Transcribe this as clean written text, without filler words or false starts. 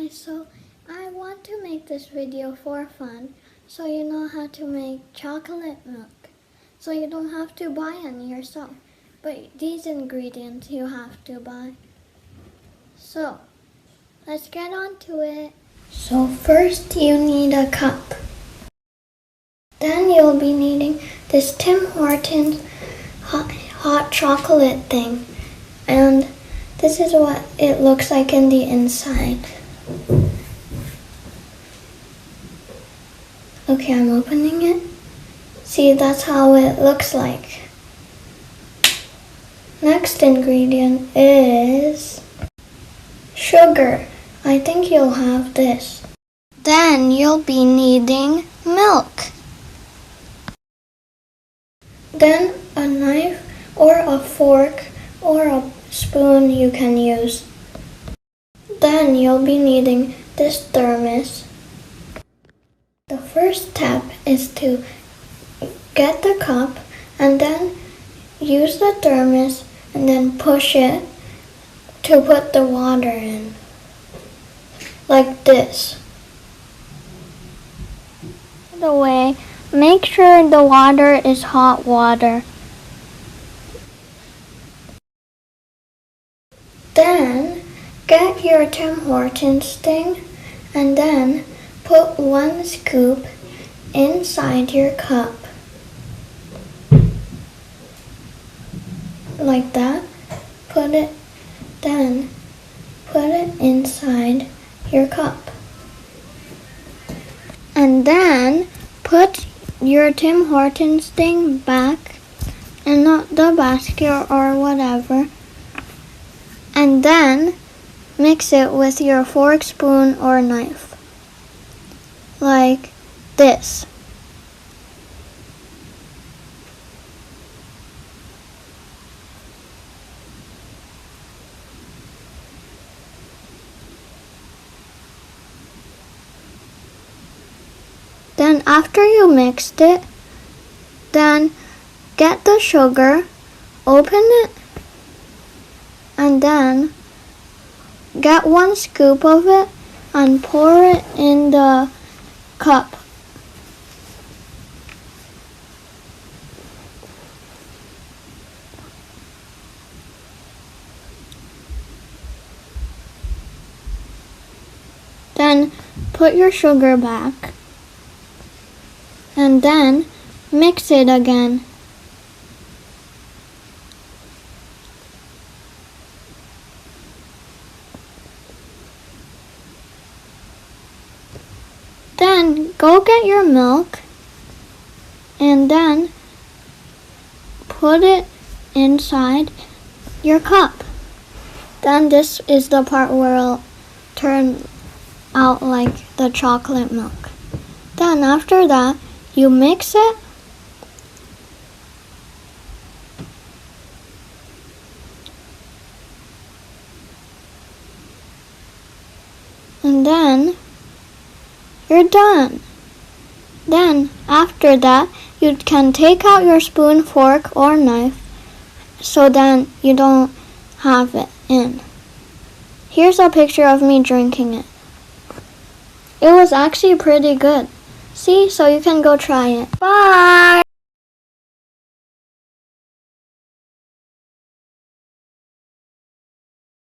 Hi, so I want to make this video for fun, so you know how to make chocolate milk. So you don't have to buy any yourself, but these ingredients you have to buy. So, let's get on to it. So first you need a cup. Then you'll be needing this Tim Hortons hot chocolate thing. And this is what it looks like in the inside. Okay, I'm opening it. See, that's how it looks like. Next ingredient is sugar. I think you'll have this. Then you'll be needing milk. Then a knife or a fork or a spoon you can use. Then you'll be needing this thermos. The first step is to get the cup and then use the thermos and then push it to put the water in. Like this. By the way, make sure the water is hot water. Then get your Tim Hortons thing and then put 1 scoop inside your cup. Like that. Then put it inside your cup. And then put your Tim Hortons thing back in the basket or whatever. And then mix it with your fork, spoon, or knife. Like this. Then after you mixed it, then get the sugar, open it, and then get 1 scoop of it and pour it in the cup. Then put your sugar back and then mix it again. Then go get your milk and then put it inside your cup. Then this is the part where it'll turn out like the chocolate milk. Then after that, you mix it and then you're done. Then after that, you can take out your spoon, fork, or knife so then you don't have it in. Here's a picture of me drinking it. It was actually pretty good. See, so you can go try it. Bye!